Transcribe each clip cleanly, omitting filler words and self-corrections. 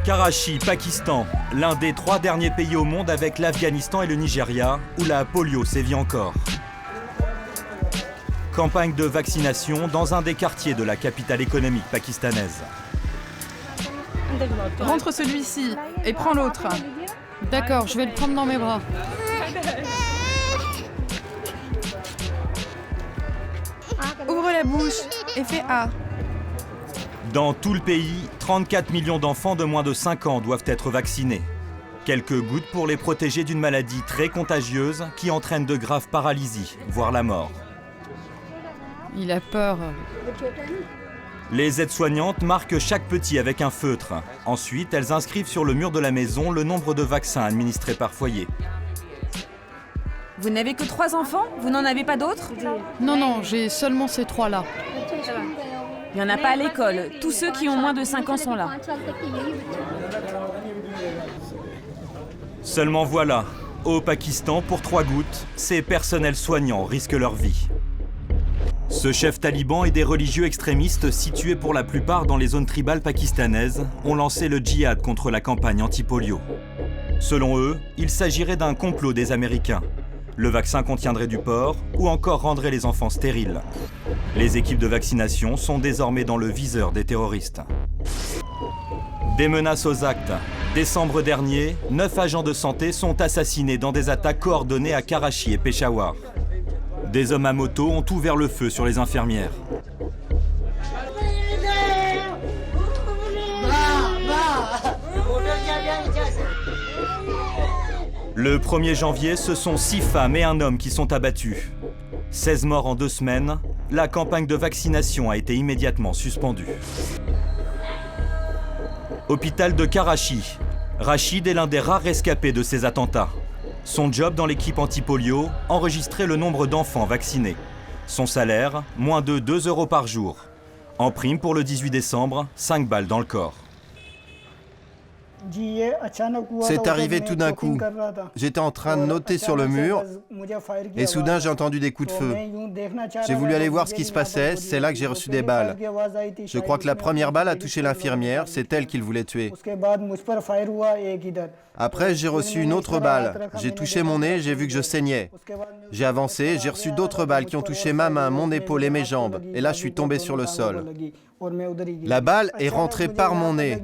Karachi, Pakistan, l'un des 3 derniers pays au monde avec l'Afghanistan et le Nigeria, où la polio sévit encore. Campagne de vaccination dans un des quartiers de la capitale économique pakistanaise. Rentre celui-ci et prends l'autre. D'accord, je vais le prendre dans mes bras. Ouvre la bouche et fais A. Dans tout le pays, 34 millions d'enfants de moins de 5 ans doivent être vaccinés. Quelques gouttes pour les protéger d'une maladie très contagieuse qui entraîne de graves paralysies, voire la mort. Il a peur. Les aides-soignantes marquent chaque petit avec un feutre. Ensuite, elles inscrivent sur le mur de la maison le nombre de vaccins administrés par foyer. Vous n'avez que 3 enfants? Vous n'en avez pas d'autres? Non, j'ai seulement ces 3-là. Il n'y en a pas à l'école. Tous ceux qui ont moins de 5 ans sont là. Seulement voilà, au Pakistan, pour 3 gouttes, ces personnels soignants risquent leur vie. Ce chef taliban et des religieux extrémistes situés pour la plupart dans les zones tribales pakistanaises ont lancé le djihad contre la campagne anti-polio. Selon eux, il s'agirait d'un complot des Américains. Le vaccin contiendrait du porc ou encore rendrait les enfants stériles. Les équipes de vaccination sont désormais dans le viseur des terroristes. Des menaces aux actes. Décembre dernier, 9 agents de santé sont assassinés dans des attaques coordonnées à Karachi et Peshawar. Des hommes à moto ont ouvert le feu sur les infirmières. Le 1er janvier, ce sont 6 femmes et un homme qui sont abattus. 16 morts en 2 semaines, la campagne de vaccination a été immédiatement suspendue. Hôpital de Karachi. Rachid est l'un des rares rescapés de ces attentats. Son job dans l'équipe anti-polio, enregistrer le nombre d'enfants vaccinés. Son salaire, moins de 2 € par jour. En prime pour le 18 décembre, 5 balles dans le corps. C'est arrivé tout d'un coup. J'étais en train de noter sur le mur et soudain j'ai entendu des coups de feu. J'ai voulu aller voir ce qui se passait, c'est là que j'ai reçu des balles. Je crois que la première balle a touché l'infirmière, c'est elle qu'il voulait tuer. Après j'ai reçu une autre balle. J'ai touché mon nez, j'ai vu que je saignais. J'ai avancé, j'ai reçu d'autres balles qui ont touché ma main, mon épaule et mes jambes. Et là je suis tombé sur le sol. La balle est rentrée par mon nez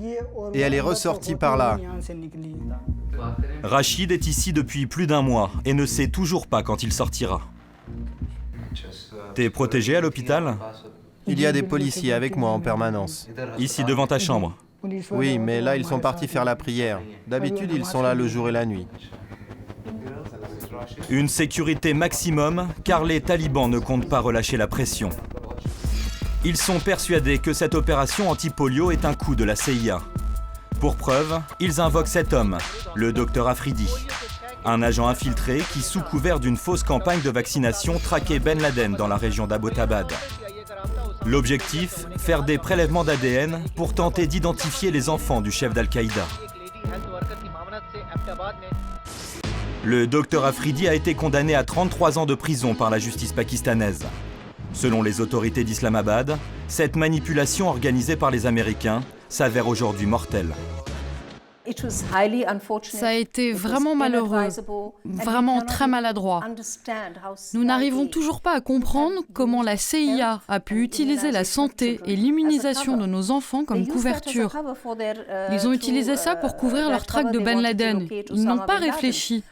et elle est ressortie par là. Rachid est ici depuis plus d'1 mois et ne sait toujours pas quand il sortira. T'es protégé à l'hôpital? Il y a des policiers avec moi en permanence. Ici devant ta chambre? Oui, mais là ils sont partis faire la prière. D'habitude ils sont là le jour et la nuit. Une sécurité maximum car les talibans ne comptent pas relâcher la pression. Ils sont persuadés que cette opération anti-polio est un coup de la CIA. Pour preuve, ils invoquent cet homme, le docteur Afridi, un agent infiltré qui, sous couvert d'une fausse campagne de vaccination, traquait Ben Laden dans la région d'Abbottabad. L'objectif, faire des prélèvements d'ADN pour tenter d'identifier les enfants du chef d'Al-Qaïda. Le docteur Afridi a été condamné à 33 ans de prison par la justice pakistanaise. Selon les autorités d'Islamabad, cette manipulation organisée par les Américains s'avère aujourd'hui mortelle. Ça a été vraiment malheureux, vraiment très maladroit. Nous n'arrivons toujours pas à comprendre comment la CIA a pu utiliser la santé et l'immunisation de nos enfants comme couverture. Ils ont utilisé ça pour couvrir leur traque de Ben Laden. Ils n'ont pas réfléchi.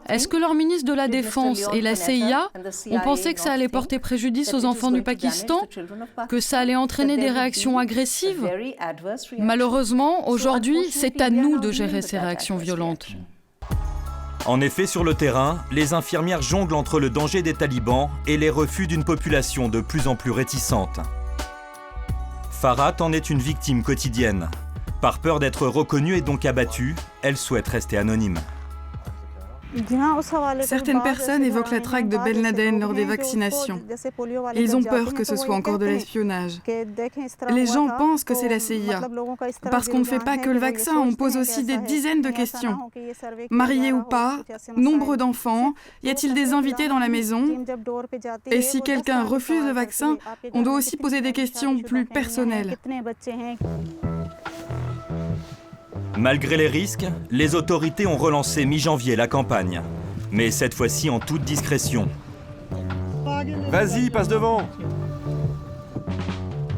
Est-ce que leur ministre de la Défense et la CIA ont pensé que ça allait porter préjudice aux enfants du Pakistan, que ça allait entraîner des réactions agressives? Malheureusement, aujourd'hui, c'est à nous de gérer ces réactions violentes. En effet, sur le terrain, les infirmières jonglent entre le danger des talibans et les refus d'une population de plus en plus réticente. Farhat en est une victime quotidienne. Par peur d'être reconnue et donc abattue, elle souhaite rester anonyme. Certaines personnes évoquent la traque de Ben Laden lors des vaccinations. Ils ont peur que ce soit encore de l'espionnage. Les gens pensent que c'est la CIA. Parce qu'on ne fait pas que le vaccin, on pose aussi des dizaines de questions. Mariés ou pas? Nombre d'enfants? Y a-t-il des invités dans la maison? Et si quelqu'un refuse le vaccin, on doit aussi poser des questions plus personnelles. Malgré les risques, les autorités ont relancé mi-janvier la campagne. Mais cette fois-ci en toute discrétion. Vas-y, passe devant.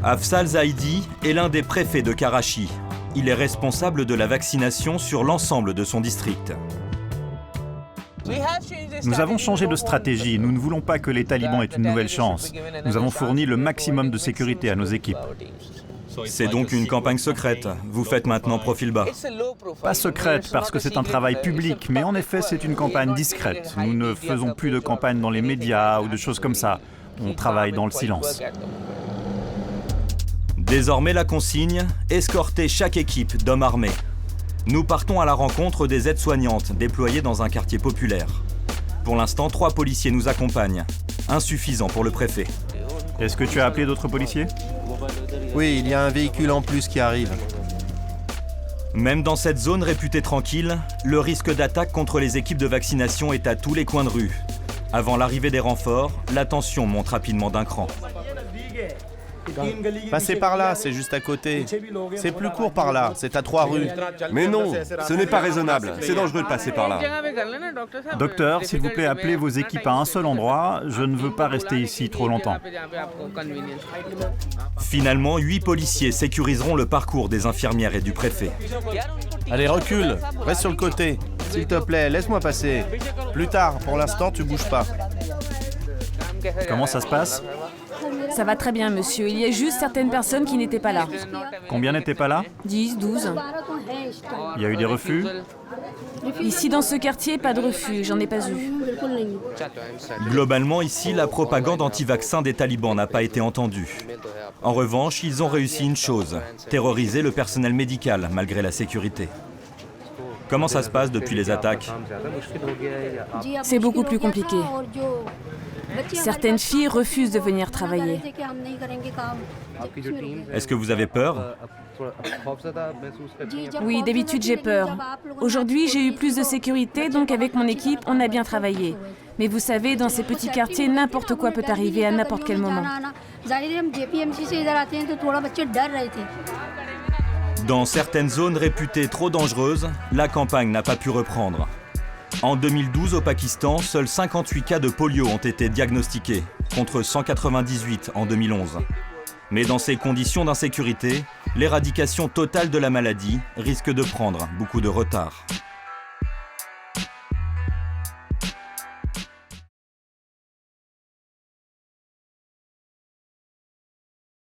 Afzal Zaidi est l'un des préfets de Karachi. Il est responsable de la vaccination sur l'ensemble de son district. Nous avons changé de stratégie. Nous ne voulons pas que les talibans aient une nouvelle chance. Nous avons fourni le maximum de sécurité à nos équipes. C'est donc une campagne secrète. Vous faites maintenant profil bas. Pas secrète parce que c'est un travail public, mais en effet c'est une campagne discrète. Nous ne faisons plus de campagne dans les médias ou de choses comme ça. On travaille dans le silence. Désormais la consigne, escorter chaque équipe d'hommes armés. Nous partons à la rencontre des aides-soignantes déployées dans un quartier populaire. Pour l'instant, 3 policiers nous accompagnent. Insuffisant pour le préfet. Est-ce que tu as appelé d'autres policiers? Oui, il y a un véhicule en plus qui arrive. Même dans cette zone réputée tranquille, le risque d'attaque contre les équipes de vaccination est à tous les coins de rue. Avant l'arrivée des renforts, la tension monte rapidement d'un cran. Passez par là, c'est juste à côté. C'est plus court par là, c'est à 3 rues. Mais non, ce n'est pas raisonnable. C'est dangereux de passer par là. Docteur, s'il vous plaît, appelez vos équipes à un seul endroit. Je ne veux pas rester ici trop longtemps. Finalement, 8 policiers sécuriseront le parcours des infirmières et du préfet. Allez, recule, reste sur le côté. S'il te plaît, laisse-moi passer. Plus tard, pour l'instant, tu bouges pas. Comment ça se passe? Ça va très bien, monsieur. Il y a juste certaines personnes qui n'étaient pas là. Combien n'étaient pas là? 10, 12. Il y a eu des refus? Ici, dans ce quartier, pas de refus. J'en ai pas eu. Globalement, ici, la propagande anti-vaccin des talibans n'a pas été entendue. En revanche, ils ont réussi une chose, terroriser le personnel médical, malgré la sécurité. Comment ça se passe depuis les attaques? C'est beaucoup plus compliqué. Certaines filles refusent de venir travailler. Est-ce que vous avez peur? Oui, d'habitude j'ai peur. Aujourd'hui, j'ai eu plus de sécurité, donc avec mon équipe, on a bien travaillé. Mais vous savez, dans ces petits quartiers, n'importe quoi peut arriver à n'importe quel moment. Dans certaines zones réputées trop dangereuses, la campagne n'a pas pu reprendre. En 2012, au Pakistan, seuls 58 cas de polio ont été diagnostiqués, contre 198 en 2011. Mais dans ces conditions d'insécurité, l'éradication totale de la maladie risque de prendre beaucoup de retard.